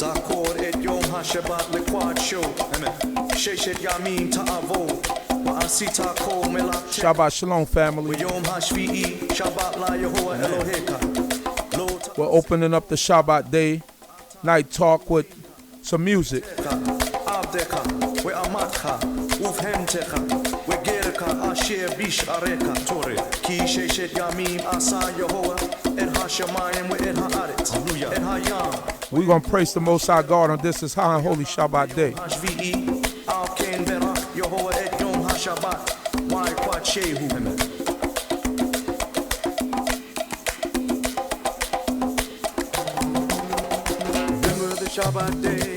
Zakor et Yom HaShabbat lekwad show. Sheshet Yamim ta'avo. Wa'asita kol melak. Shabbat Shalom, family. Yom HaShvi'i Shabbat la Yehovah Eloheka. We're opening up the Shabbat day night talk with some music. Abdeka, we amatcha, ufhemtecha, we gerka asher bish areka tore. Ki sheshet yamim asa Yehovah, et hashamayim we et haaretz, et hayam. We're going to praise the Most High God on this is high and holy Shabbat day. Hashvi'i, al ken berak Yehovah et yom hashabbat, why quad shehu. Remember the Shabbat day.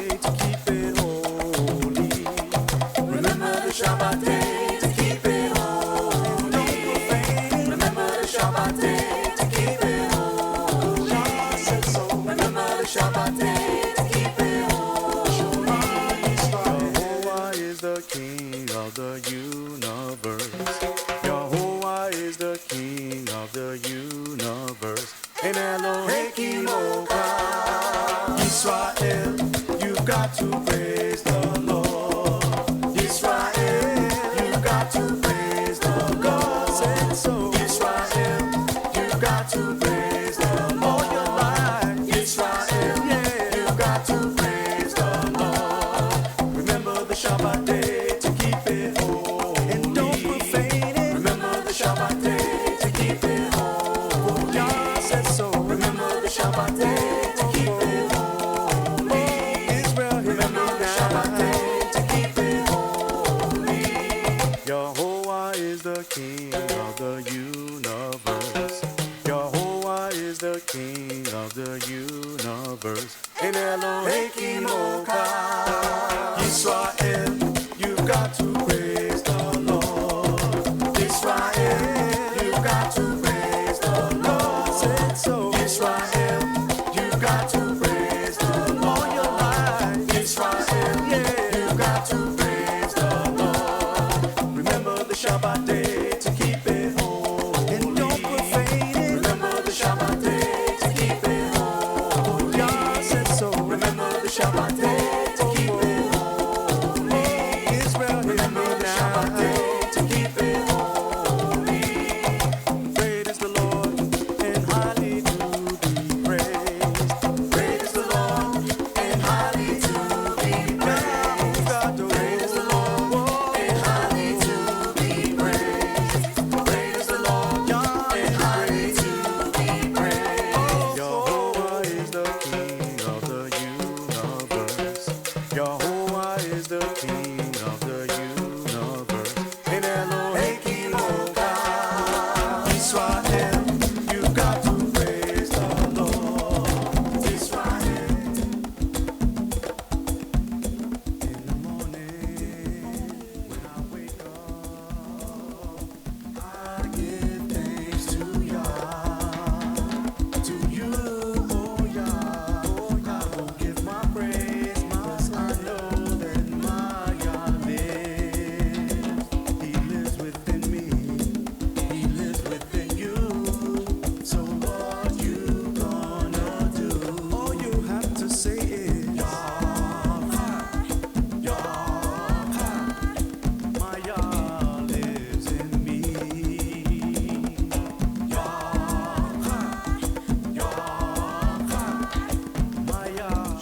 Shabbat day to keep it holy. Remember the Shabbat day to keep it holy. Remember the Shabbat day to keep it holy. Yehovah is the King of the universe. Yehovah is the King of the universe. And Elohim Oka. Yisrael, you've got to praise the Lord. Shabbat day to keep it holy. And don't profane it. Remember the Shabbat day to keep it holy. God said so. Remember the Shabbat day to keep it holy. Israel, remember the Shabbat day to keep it holy. Yehovah is the King of the universe. Yehovah is the King of the universe. In Elohim Oka. Yisrael, you've got to praise the Lord. Israel, you've got to praise the Lord. Said so. Israel, you've got to praise the Lord. All your life. Israel, you've got to praise the Lord. Remember the Shabbat day to keep it holy. And don't profane it. Remember the Shabbat day to keep it holy. God said so. Remember the Shabbat day.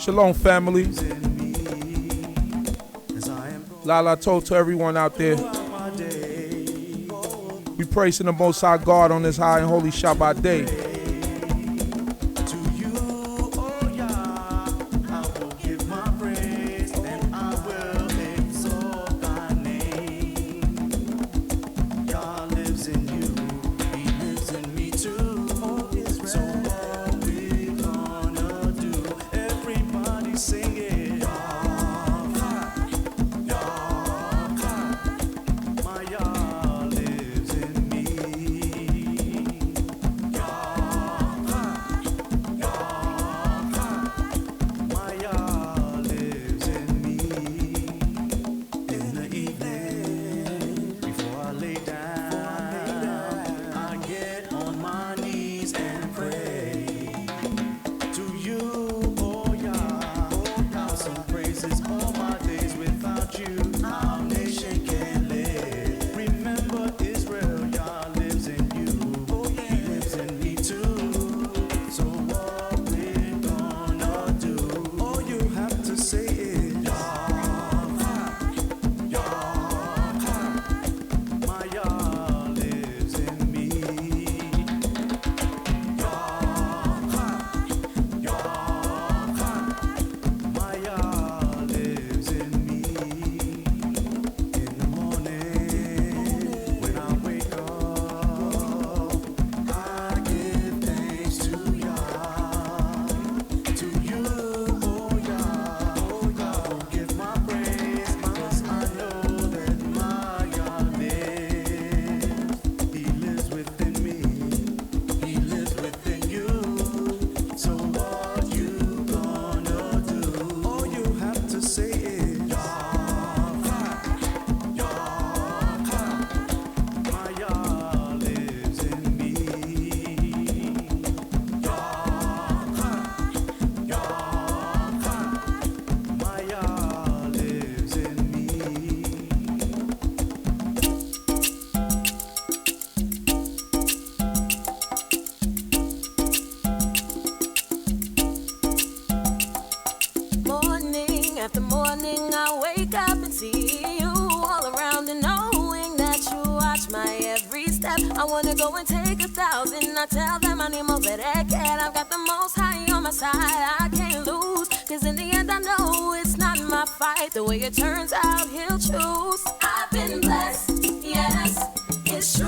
Shalom, family. Lala told to everyone out there, we praising the Most High God on this high and holy Shabbat day. Yah lives in me. I wanna go and take 1,000. I tell them I need more, but I can't. I've got the most high on my side. I can't lose, cause in the end I know it's not my fight. The way it turns out, he'll choose. I've been blessed, yes, it's true.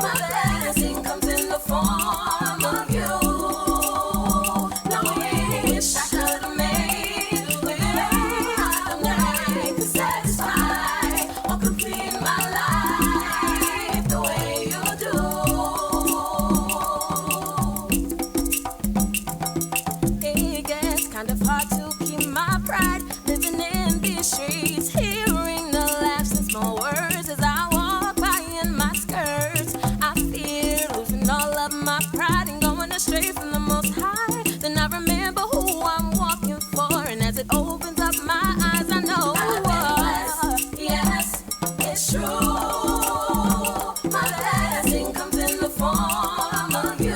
My blessing comes in the form of you. No wish I could have made without night to satisfy or complete my life the way you do. It gets kind of hard to keep my pride living in these streets, hearing the laughs and small words as I walk by in my skirts. I fear losing all of my pride and going astray from the Most High. Then I remember who I'm walking for, and as it opens up my eyes, I know I've been blessed. Yes, it's true. My blessing comes in the form of you.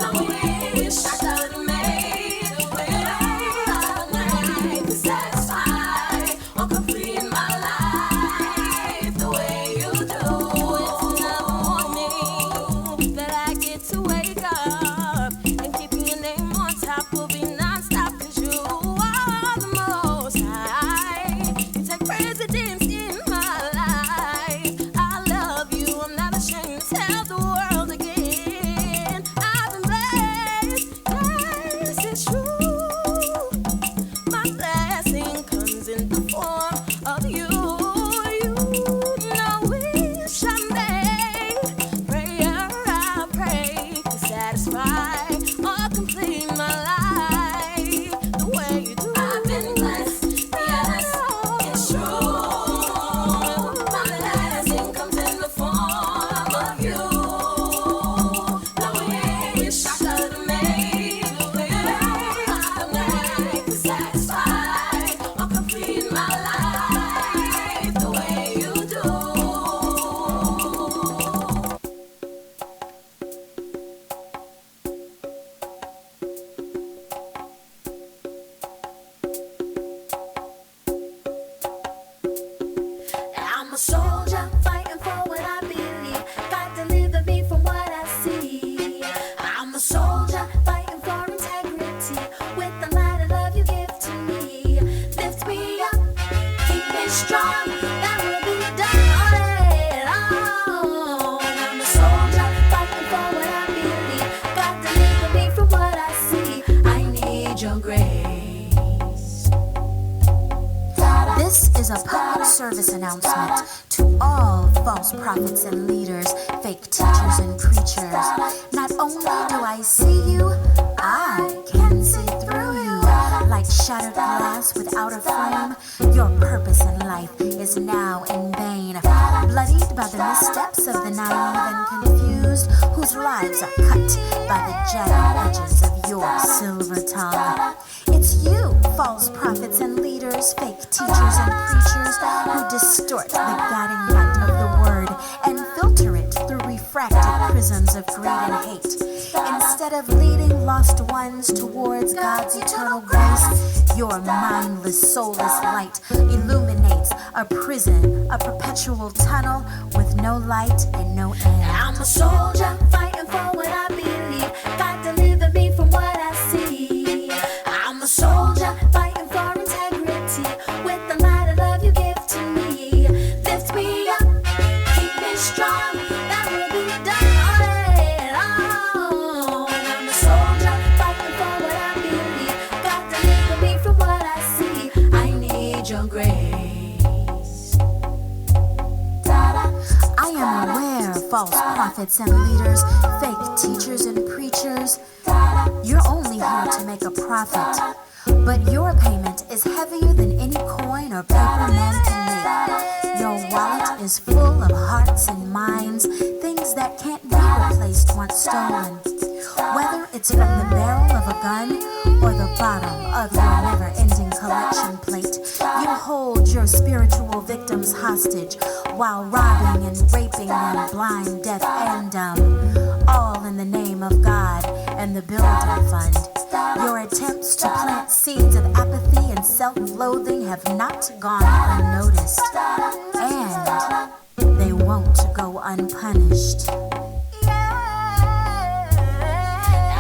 No wish I could have made without night to satisfy or complete my life the way you do. It's another morning that I get to wake up, and keeping your name on top will be non-stop, cause you are the Most High. You take precedence in my life. I love you, I'm not ashamed to tell the world again. I've been blessed, yes, it's true. My blessing comes in the form of you. You know wish I made, prayer I pray to satisfy or complete my life the way you do. I've been blessed, yes, it's true. My blessing comes in the form of you. No wish I could have made without night to satisfy or complete my life the way you do. I'm a soldier fighting for what I believe. God deliver me from what I see. I'm a soldier fighting for integrity with the light of love you give to me. Lift me up, keep me strong. That will be done all alone. I'm a soldier fighting for what I believe. God deliver me from what I see. I need your grace. This is a public service announcement to all false prophets and leaders, fake teachers and preachers. Not only do I see you, I can see through you. Like shattered glass without a frame, your purpose in life is now in vain. Bloodied by the missteps of the naive and confused, whose lives are cut by the jagged edges of your silver tongue. It's you, false prophets and leaders, fake teachers and preachers, who distort the guiding light of the word and filter it through refracted prisms of greed and hate. Instead of leading lost ones towards God's eternal grace, your mindless, soulless light illuminates a prison, a perpetual tunnel with no light and no end. I'm a soldier fighting for what I believe. God deliver me from what I see. I'm a soldier fighting for integrity with the light of love you give to me. Lift me up, keep me strong. That will be done all alone. I'm a soldier fighting for what I believe. God deliver me from what I see. I need your grace. I am aware, false prophets and leaders, fake teachers and preachers, you're only here to make a profit. But your payment is heavier than any coin or paper man can make. Your wallet is full of hearts and minds, things that can't be replaced once stolen. Whether it's from the barrel of a gun or the bottom of your never-ending collection plate, you hold your spiritual victims hostage while robbing and raping them blind, deaf, and dumb, all in the name of God and the building fund. Your attempts to plant seeds of apathy and self-loathing have not gone unnoticed. And they won't go unpunished.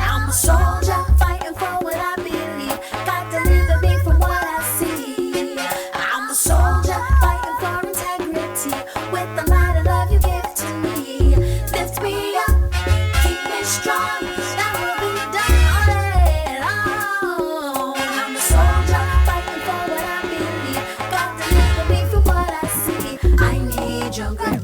I'm a soldier fighting for what I believe. God deliver me from what I see. I'm a soldier fighting for integrity with the light of love you give to me. Lift me up, keep me strong. That will be done all. I'm a soldier fighting for what I believe. God deliver me from what I see. I need your grip.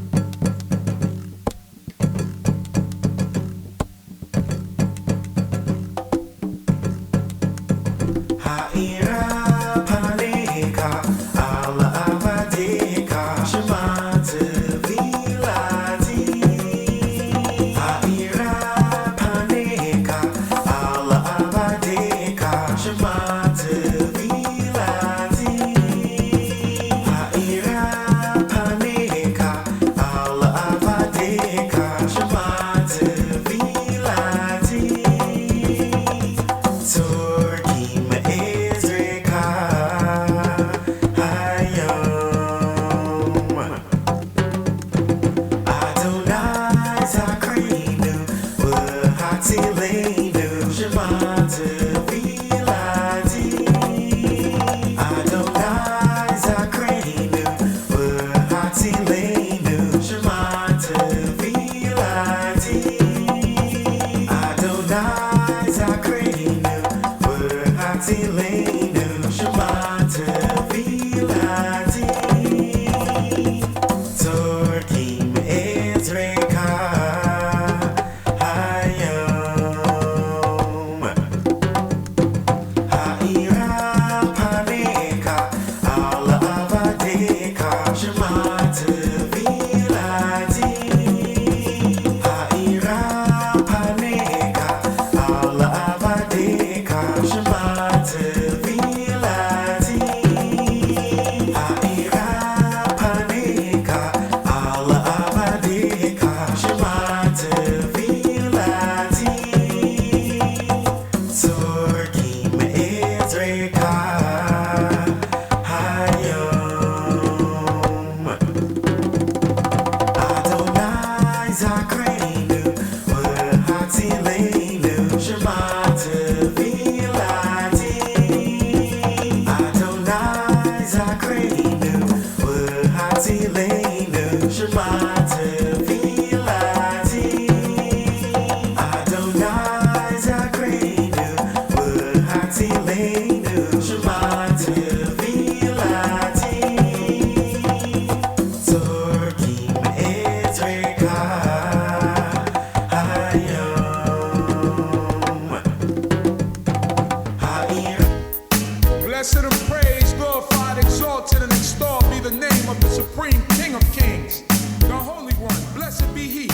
Blessed and praised, glorified, exalted, and extolled be the name of the Supreme King of Kings, the Holy One. Blessed be He,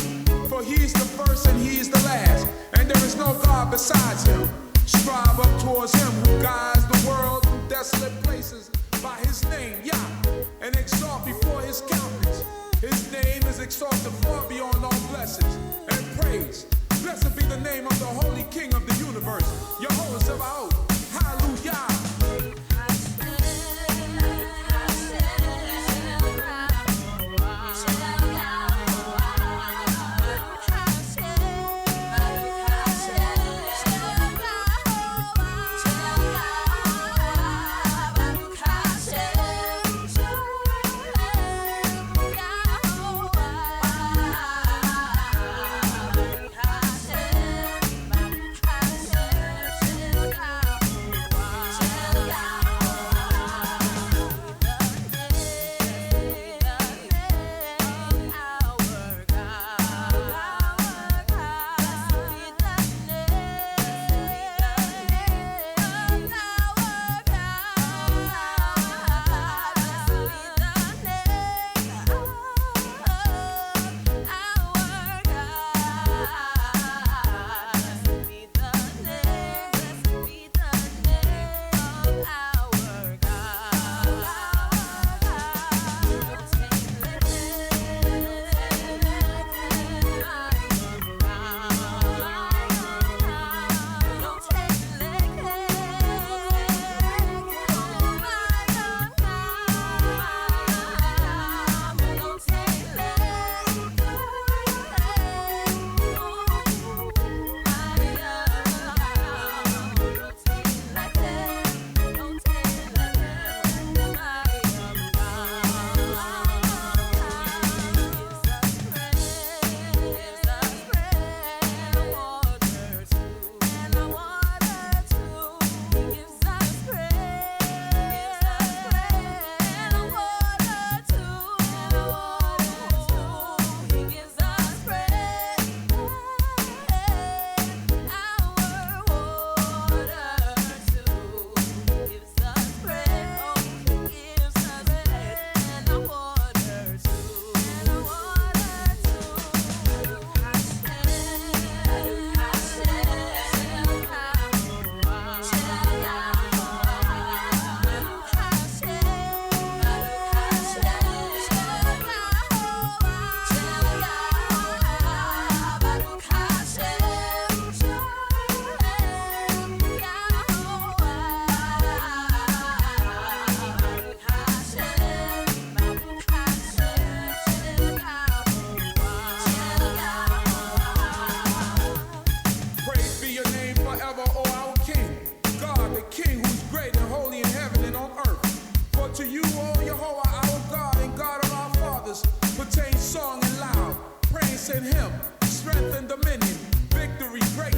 for He is the first and He is the last, and there is no God besides Him. Strive up towards Him who guides the world through desolate places by His name, Yah, and exalt before His countenance. His name is exalted far beyond all blessings and praise. Blessed be the name of the Holy King of the universe, Yehovah Sabaoth. Hallelujah.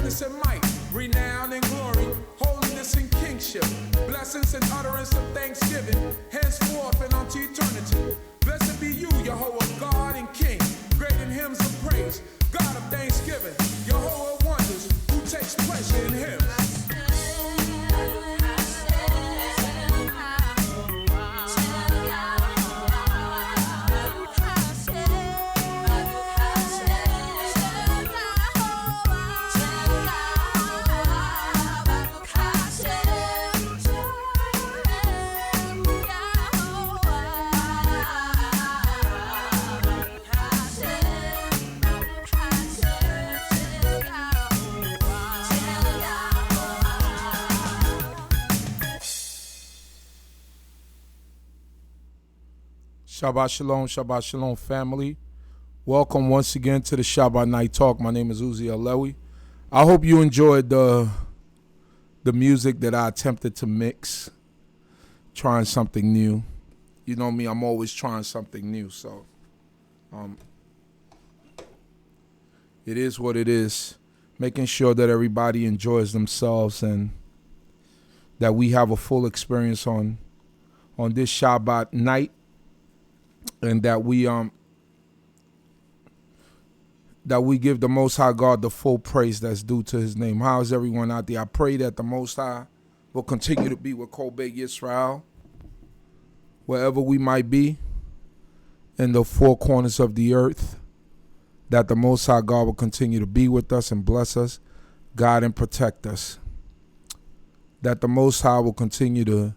greatness and might, renown and glory, holiness and kingship, blessings and utterance of thanksgiving, henceforth and unto eternity. Blessed be you, Yehovah, God and King, great in hymns of praise, God of thanksgiving, Yehovah wonders, who takes pleasure in him. Shabbat Shalom family. Welcome once again to the Shabbat Night Talk. My name is Uzi Alewi. I hope you enjoyed the music that I attempted to mix, trying something new. You know me, I'm always trying something new, so it is what it is. Making sure that everybody enjoys themselves and that we have a full experience on this Shabbat night. And that we give the Most High God the full praise that's due to his name. How's everyone out there? I pray that the Most High will continue to be with Kobe Yisrael, wherever we might be, in the four corners of the earth, that the Most High God will continue to be with us and bless us, guide and protect us. That the Most High will continue to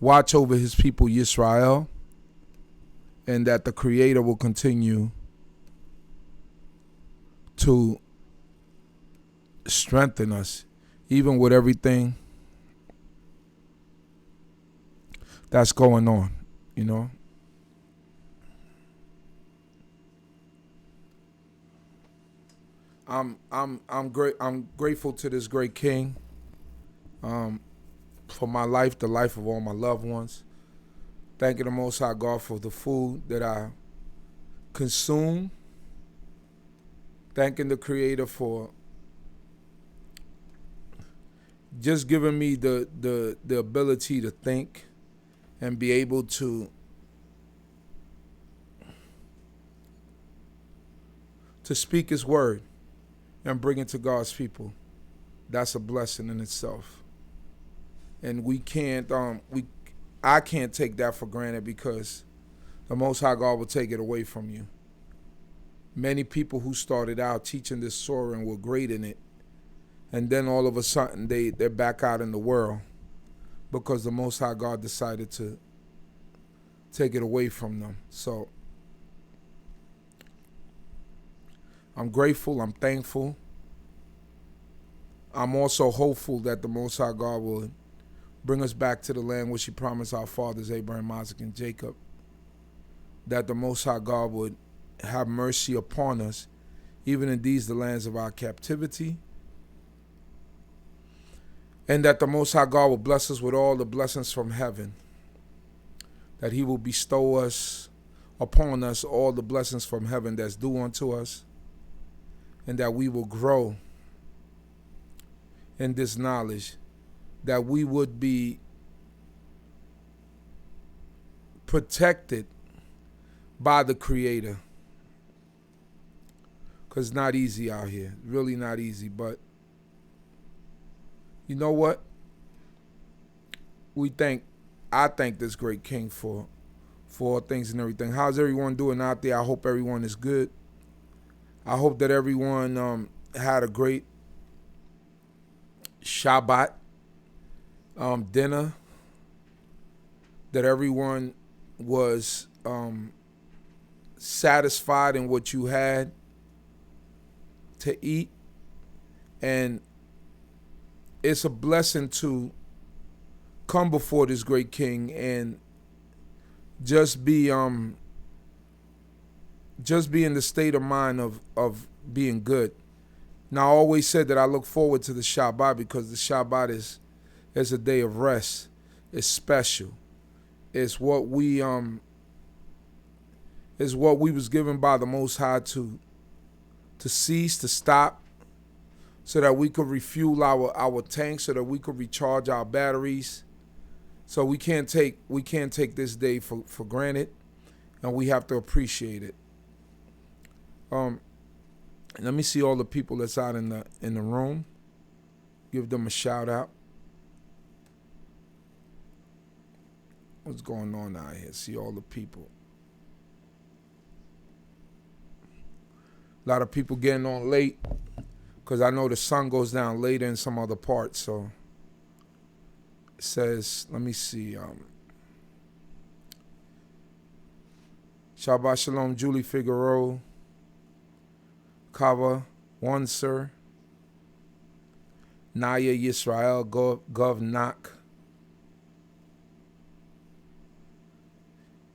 watch over his people Yisrael, and that the Creator will continue to strengthen us, even with everything that's going on, you know. I'm grateful to this great King. For my life, the life of all my loved ones. Thanking the Most High God for the food that I consume. Thanking the Creator for just giving me the ability to think and be able to speak his word and bring it to God's people. That's a blessing in itself. And I can't take that for granted, because the Most High God will take it away from you. Many people who started out teaching this Torah and were great in it, and then all of a sudden they're back out in the world because the Most High God decided to take it away from them. So I'm grateful, I'm thankful. I'm also hopeful that the Most High God will bring us back to the land which he promised our fathers, Abraham, Isaac, and Jacob. That the Most High God would have mercy upon us, even in these, the lands of our captivity. And that the Most High God will bless us with all the blessings from heaven. That he will bestow upon us all the blessings from heaven that's due unto us. And that we will grow in this knowledge, that we would be protected by the Creator. Because it's not easy out here. Really not easy. But you know what? I thank this great King for all things and everything. How's everyone doing out there? I hope everyone is good. I hope that everyone had a great Shabbat dinner, that everyone was satisfied in what you had to eat. And it's a blessing to come before this great King and just be in the state of mind of being good. Now, I always said that I look forward to the Shabbat, because the Shabbat is a day of rest. It's special. It's what we is what we was given by the Most High to cease, to stop, so that we could refuel our tanks, so that we could recharge our batteries. So we can't take this day for granted, and we have to appreciate it. Let me see all the people that's out in the room. Give them a shout out. What's going on out here? See all the people. A lot of people getting on late because I know the sun goes down later in some other parts. So it says, let me see. Shabbat Shalom, Julie Figueroa, Kava, One Sir, Naya Yisrael, Gov Nak,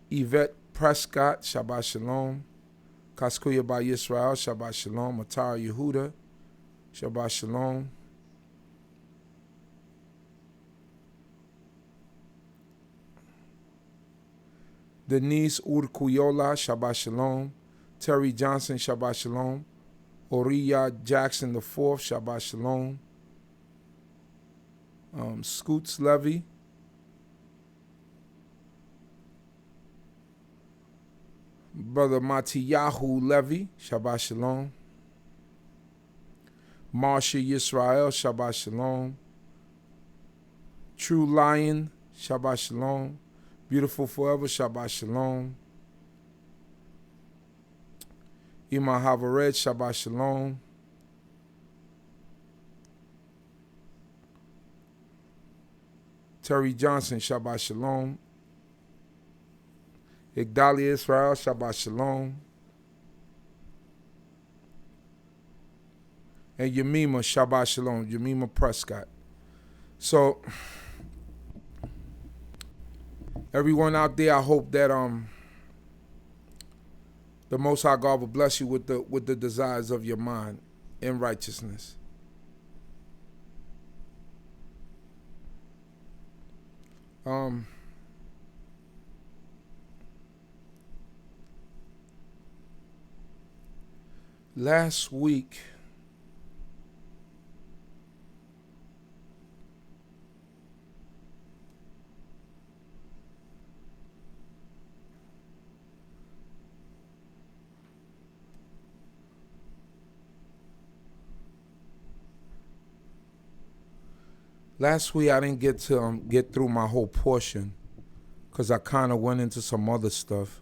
Yvette Prescott, Shabbat Shalom, Kaskuya by Yisrael, Shabbat Shalom, Atara Yehuda, Shabbat Shalom. Denise Urkuyola, Shabbat Shalom. Terry Johnson, Shabbat Shalom. Oriya Jackson IV, Shabbat Shalom. Scoots Levy. Brother Matiyahu Levy, Shabbat Shalom. Marsha Yisrael, Shabbat Shalom. True Lion, Shabbat Shalom. Beautiful Forever, Shabbat Shalom. Ima Havared, Shabbat Shalom. Terry Johnson, Shabbat Shalom. Igdalia Israel, Shabbat Shalom. And Yemima, Shabbat Shalom. Yemima Prescott. So, everyone out there, I hope that the Most High God will bless you with the desires of your mind in righteousness. Last week, I didn't get to get through my whole portion because I kind of went into some other stuff.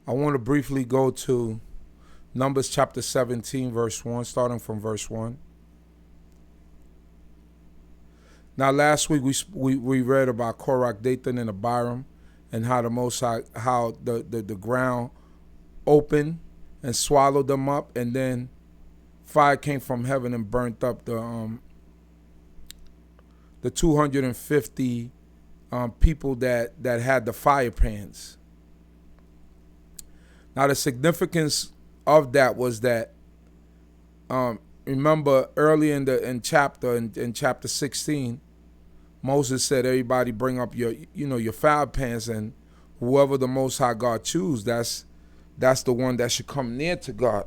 I want to briefly go to Numbers chapter 17, verse 1, starting from verse 1. Now, last week we read about Korach, Dathan, and Abiram, and how the Most High, how the ground opened and swallowed them up, and then fire came from heaven and burnt up the 250 people that had the fire pans. Now, the significance of that was that, remember early in chapter 16, Moses said, everybody bring up your fire pans, and whoever the Most High God choose, that's the one that should come near to God.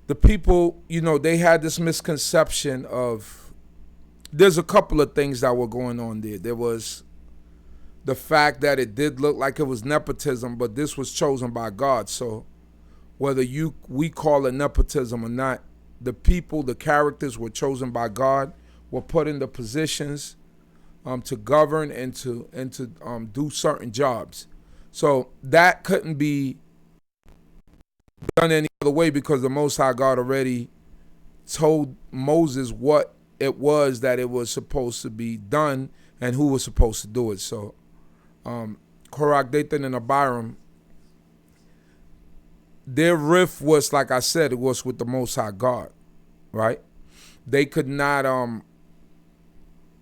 The people, they had this misconception of, there's a couple of things that were going on there. There was the fact that it did look like it was nepotism, but this was chosen by God. So whether we call it nepotism or not, the people, the characters were chosen by God, were put in the positions to govern and to do certain jobs. So that couldn't be done any other way, because the Most High God already told Moses what it was that it was supposed to be done and who was supposed to do it. So Korach, Dathan, and Abiram, their riff was, like I said, it was with the Most High God, right? They could not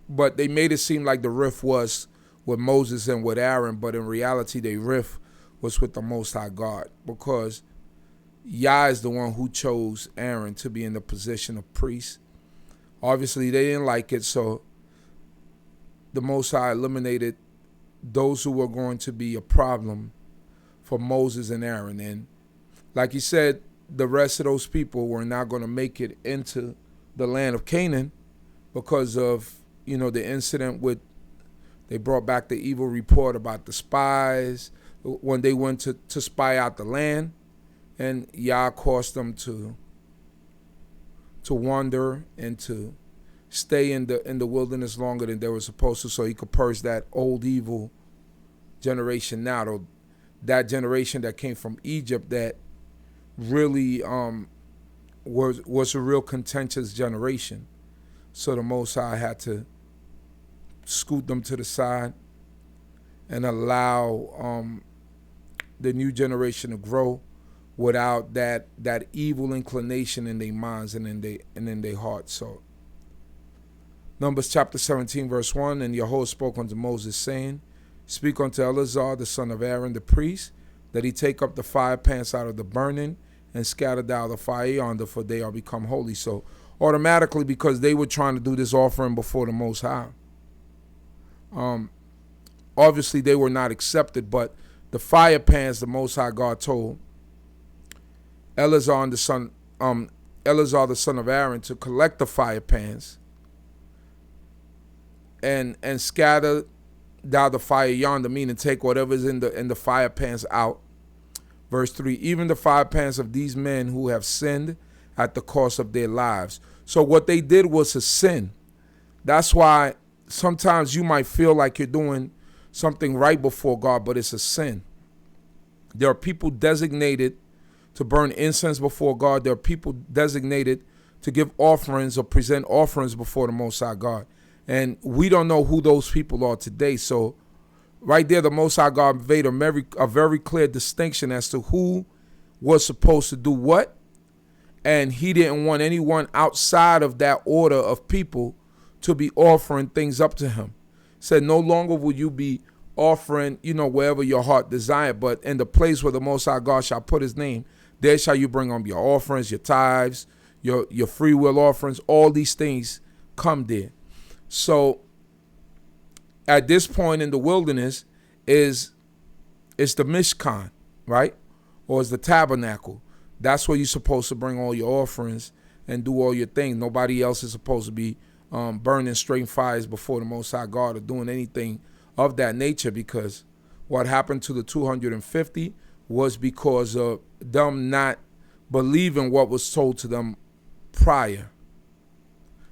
but they made it seem like the rift was with Moses and with Aaron, but in reality, the rift was with the Most High God, because Yah is the one who chose Aaron to be in the position of priest. Obviously, they didn't like it, so the Most High eliminated those who were going to be a problem for Moses and Aaron. And like he said, the rest of those people were not going to make it into the land of Canaan because of, the incident with, they brought back the evil report about the spies when they went to spy out the land, and Yah caused them to wander and to stay in the wilderness longer than they were supposed to, so he could purge that old evil generation now, though, that generation that came from Egypt that really was a real contentious generation. So the Most High had to scoot them to the side and allow the new generation to grow without that evil inclination in their minds and in their hearts. So Numbers chapter 17 verse 1, and Yahweh spoke unto Moses, saying, Speak unto Eleazar the son of Aaron the priest, that he take up the fire pans out of the burning and scatter thou the fire yonder, for they are become holy. So automatically, because they were trying to do this offering before the Most High, obviously they were not accepted, but the fire pans, the Most High God told Eleazar the son of Aaron to collect the fire pans and scatter thou the fire yonder, meaning take whatever's in the fire pans out. Verse 3, even the fire pans of these men who have sinned at the cost of their lives. So what they did was a sin. That's why sometimes you might feel like you're doing something right before God, but it's a sin. There are people designated to burn incense before God. There are people designated to give offerings or present offerings before the Most High God. And we don't know who those people are today. So right there, the Most High God made a very clear distinction as to who was supposed to do what. And he didn't want anyone outside of that order of people to be offering things up to him. Said, no longer will you be offering, wherever your heart desire, but in the place where the Most High God shall put his name, there shall you bring on your offerings, your tithes, your free will offerings. All these things come there. So at this point in the wilderness it's the Mishkan, right? Or it's the tabernacle. That's where you're supposed to bring all your offerings and do all your things. Nobody else is supposed to be burning straight fires before the Most High God or doing anything of that nature, because what happened to the 250 was because of them not believing what was told to them prior,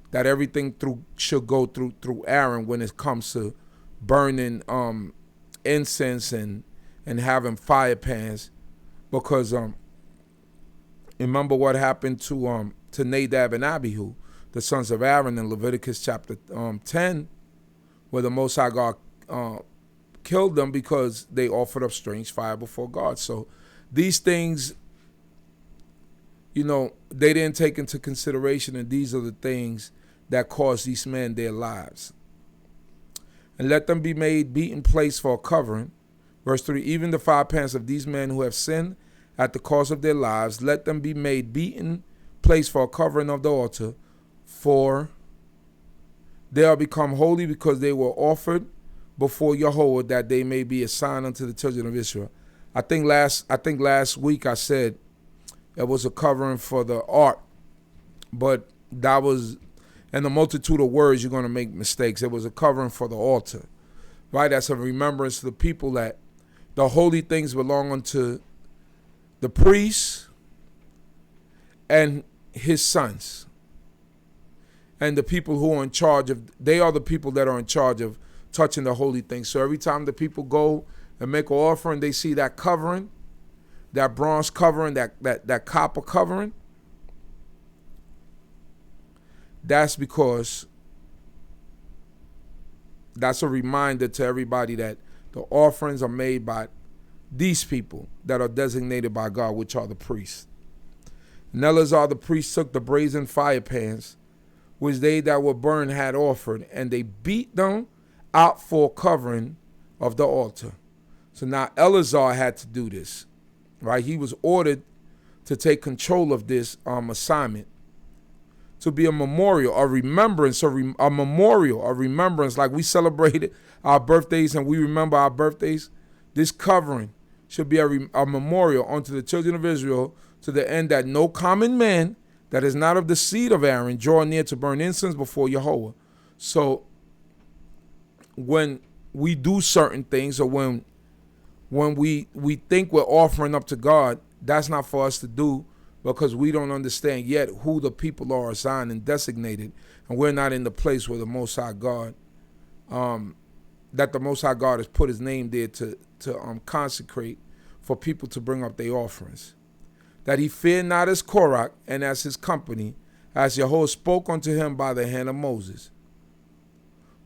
that everything should go through Aaron when it comes to burning incense and having fire pans, because remember what happened to Nadab and Abihu, the sons of Aaron, in Leviticus chapter 10, where the Most High God killed them because they offered up strange fire before God. So these things, they didn't take into consideration, and these are the things that cost these men their lives. And let them be made beaten place for a covering. Verse 3, even the fire pans of these men who have sinned at the cost of their lives, let them be made beaten place for a covering of the altar, for they are become holy, because they were offered before Yahweh, that they may be a sign unto the children of Israel. I think last week I said it was a covering for the ark, but that was, in the multitude of words you're going to make mistakes. It was a covering for the altar, right? That's a remembrance to the people that the holy things belong unto the priest and his sons, and the people who are in charge of, they are the people that are in charge of touching the holy things. So every time the people go and make an offering, they see that covering, that bronze covering, that copper covering. That's because that's a reminder to everybody that the offerings are made by these people that are designated by God, which are the priests. And Eleazar the priest took the brazen fire pans which they that were burned had offered, and they beat them out for covering of the altar. So now Eleazar had to do this, right? He was ordered to take control of this assignment, to be a memorial, a remembrance, a memorial, a remembrance, like we celebrated our birthdays and we remember our birthdays. This covering should be a memorial unto the children of Israel, to the end that no common man that is not of the seed of Aaron draw near to burn incense before Jehovah. So when we do certain things, or when we think we're offering up to God, that's not for us to do, because we don't understand yet who the people are assigned and designated, and we're not in the place where the Most High God, that the Most High God has put his name there to consecrate for people to bring up their offerings. That he feared not as Korach and as his company, as Jehovah spoke unto him by the hand of Moses.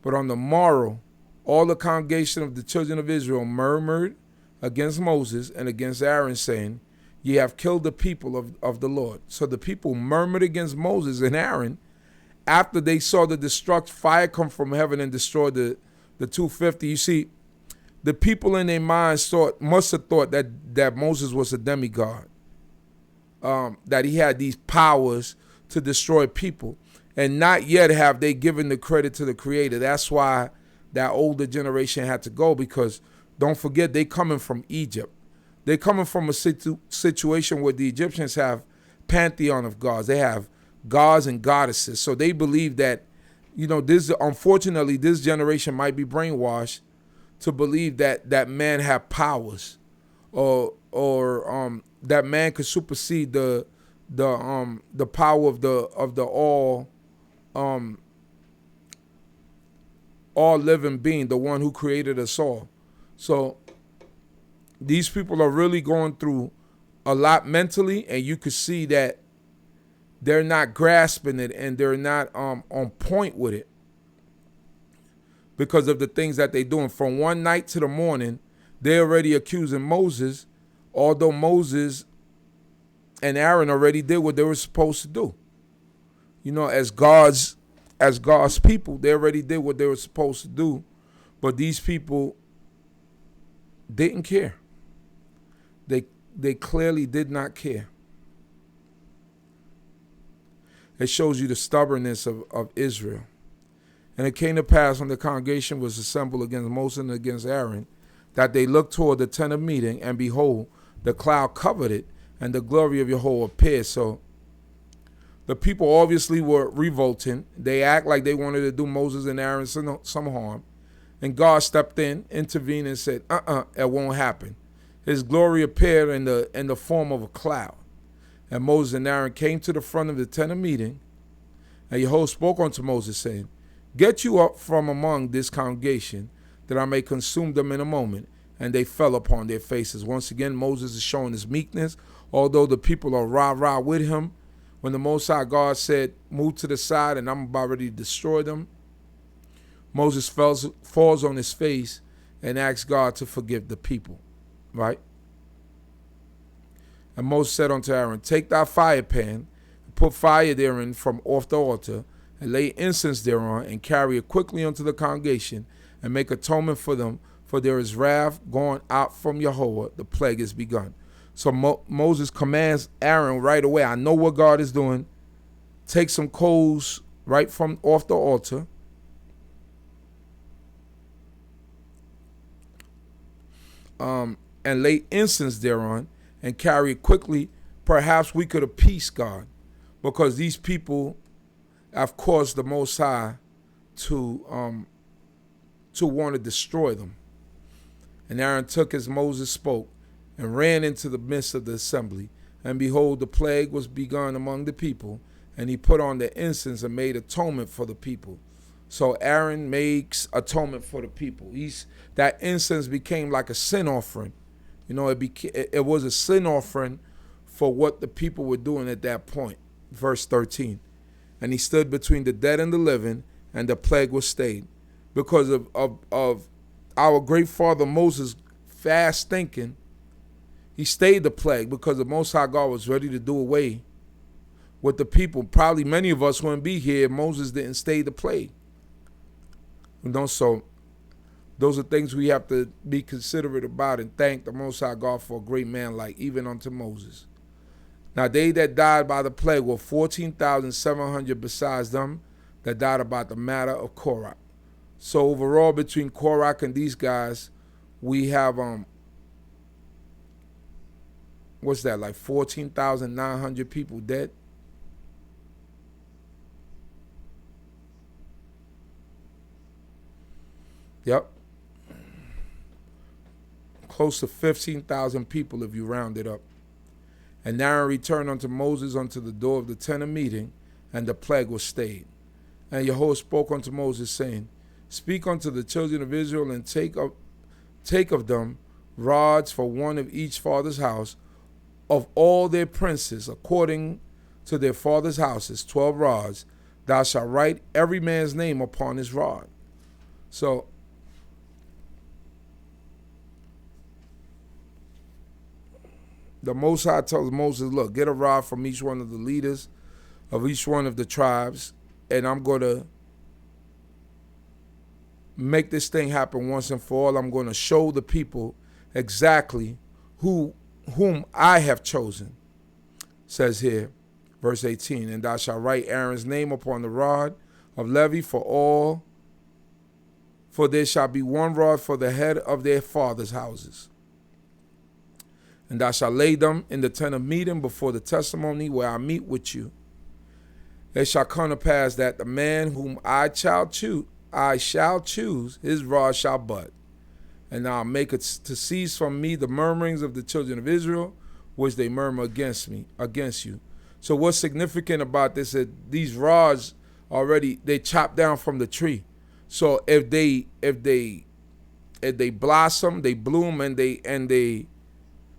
But on the morrow, all the congregation of the children of Israel murmured against Moses and against Aaron, saying, Ye have killed the people of the Lord. So the people murmured against Moses and Aaron after they saw the fire come from heaven and destroy the 250. You see, the people in their minds must have thought that Moses was a demigod, that he had these powers to destroy people, and not yet have they given the credit to the Creator. That's why that older generation had to go, because don't forget, they coming from Egypt. They're coming from a situation where the Egyptians have pantheon of gods. They have gods and goddesses. So they believe that, unfortunately, this generation might be brainwashed to believe that man had powers, or that man could supersede the power of the all living being, the one who created us all. So these people are really going through a lot mentally, and you could see that they're not grasping it, and they're not on point with it because of the things that they're doing. From one night to the morning, they're already accusing Moses, although Moses and Aaron already did what they were supposed to do. As God's people, they already did what they were supposed to do, but these people didn't care. They clearly did not care. It shows you the stubbornness of Israel. And it came to pass when the congregation was assembled against Moses and against Aaron, that they looked toward the tent of meeting, and behold, the cloud covered it, and the glory of Jehovah appeared. So the people obviously were revolting. They act like they wanted to do Moses and Aaron some harm. And God stepped in, intervened, and said, it won't happen. His glory appeared in the form of a cloud. And Moses and Aaron came to the front of the tent of meeting, and Jehovah spoke unto Moses, saying, Get you up from among this congregation, that I may consume them in a moment. And they fell upon their faces. Once again, Moses is showing his meekness, although the people are rah-rah with him. When the Most High God said, Move to the side, and I'm about ready to destroy them, Moses falls on his face and asks God to forgive the people. Right? And Moses said unto Aaron, Take thy fire pan, and put fire therein from off the altar, and lay incense thereon, and carry it quickly unto the congregation, and make atonement for them, for there is wrath going out from Jehovah, the plague is begun. So Moses commands Aaron right away. I know what God is doing. Take some coals right from off the altar, and lay incense thereon, and carry it quickly. Perhaps we could appease God, because these people have caused the Most High to want to destroy them. And Aaron took as Moses spoke, and ran into the midst of the assembly. And behold, the plague was begun among the people, and he put on the incense and made atonement for the people. So Aaron makes atonement for the people. That incense became like a sin offering. It was a sin offering for what the people were doing at that point. Verse 13. And he stood between the dead and the living, and the plague was stayed. Because of our great father Moses' fast thinking, he stayed the plague, because the Most High God was ready to do away with the people. Probably many of us wouldn't be here if Moses didn't stay the plague. So those are things we have to be considerate about and thank the Most High God for a great man like even unto Moses. Now they that died by the plague were 14,700 besides them that died about the matter of Korah. So overall between Korah and these guys, we have what's that, like 14,900 people dead? Yep. Close to 15,000 people if you round it up. And Aaron returned unto Moses unto the door of the tent of meeting, and the plague was stayed. And Yahweh spoke unto Moses, saying, Speak unto the children of Israel, and take of them rods for one of each father's house, of all their princes, according to their father's houses, 12 rods. Thou shalt write every man's name upon his rod. So, the Most High tells Moses, look, get a rod from each one of the leaders of each one of the tribes, and I'm going to make this thing happen once and for all. I'm going to show the people exactly whom I have chosen. Says here, verse 18, and thou shalt write Aaron's name upon the rod of levy for there shall be one rod for the head of their fathers' houses. And thou shalt lay them in the tent of meeting before the testimony where I meet with you. It shall come to pass that the man whom I shall choose, his rod shall bud. And I'll make it to cease from me the murmurings of the children of Israel, which they murmur against you. So what's significant about this is these rods already, they chopped down from the tree. So if they blossom, they bloom, and they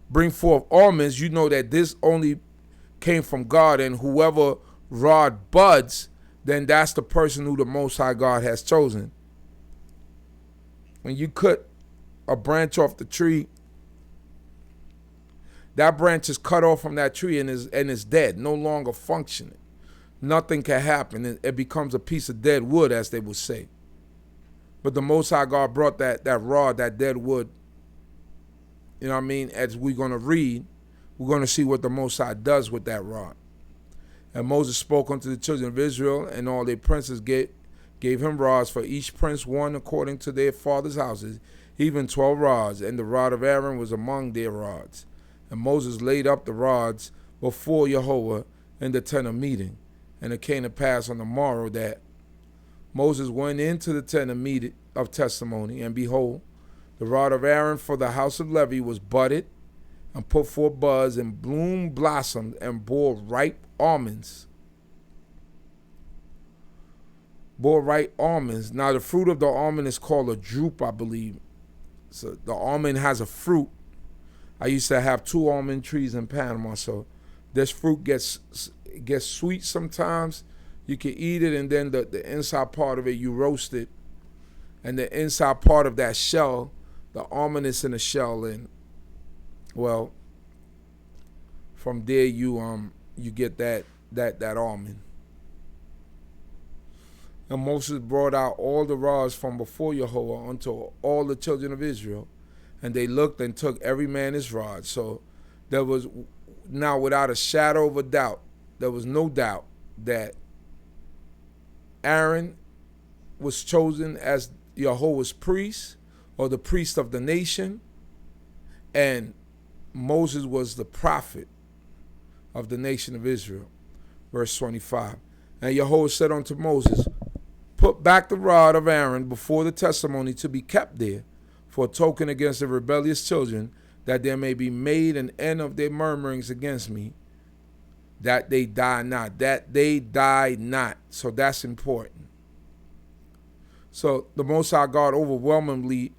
bring forth almonds, you know that this only came from God, and whoever rod buds, then that's the person who the Most High God has chosen. When you cut a branch off the tree, that branch is cut off from that tree and is dead, no longer functioning. Nothing can happen. It becomes a piece of dead wood, as they would say. But the Most High God brought that rod, that dead wood. You know what I mean? As we're going to read, we're going to see what the Most High does with that rod. And Moses spoke unto the children of Israel, and all their princes gave him rods, for each prince one according to their father's houses, even 12 rods. And the rod of Aaron was among their rods. And Moses laid up the rods before Yahweh in the tent of meeting. And it came to pass on the morrow that Moses went into the tent of meeting of testimony, and behold, the rod of Aaron for the house of Levi was budded, and put forth buds, and blossomed, and bore ripe almonds. Now the fruit of the almond is called a drupe, I believe. So the almond has a fruit. I used to have 2 almond trees in Panama, so this fruit gets sweet sometimes. You can eat it, and then the inside part of it, you roast it. And the inside part of that shell, the almond is in the shell, and well, from there you get that almond. And Moses brought out all the rods from before Yahweh unto all the children of Israel, and they looked and took every man his rod. So there was now, without a shadow of a doubt, there was no doubt that Aaron was chosen as Yahweh's priest, or the priest of the nation, and Moses was the prophet of the nation of Israel. Verse 25. And Yahweh said unto Moses, Put back the rod of Aaron before the testimony to be kept there, for a token against the rebellious children, that there may be made an end of their murmurings against me, that they die not. That they die not. So that's important. So the Most High God overwhelmingly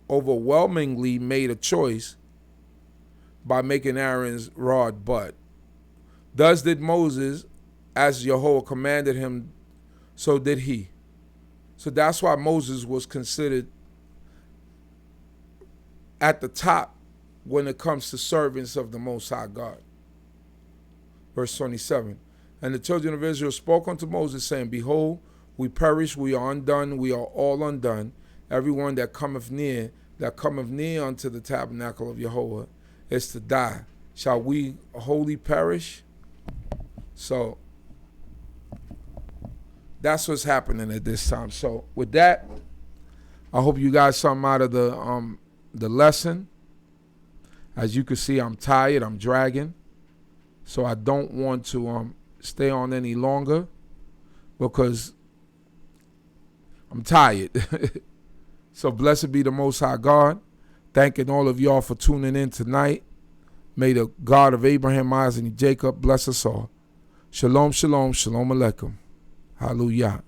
made a choice by making Aaron's rod bud. Thus did Moses, as Yahweh commanded him, so did he. So that's why Moses was considered at the top when it comes to servants of the Most High God. Verse 27. And the children of Israel spoke unto Moses, saying, Behold, we perish, we are undone, we are all undone. Everyone that cometh near unto the tabernacle of Jehovah is to die. Shall we wholly perish? So that's what's happening at this time. So with that, I hope you got something out of the lesson. As you can see, I'm tired, I'm dragging. So I don't want to stay on any longer because I'm tired. So blessed be the Most High God. Thanking all of y'all for tuning in tonight. May the God of Abraham, Isaac, and Jacob bless us all. Shalom, shalom, shalom aleichem. Hallelujah.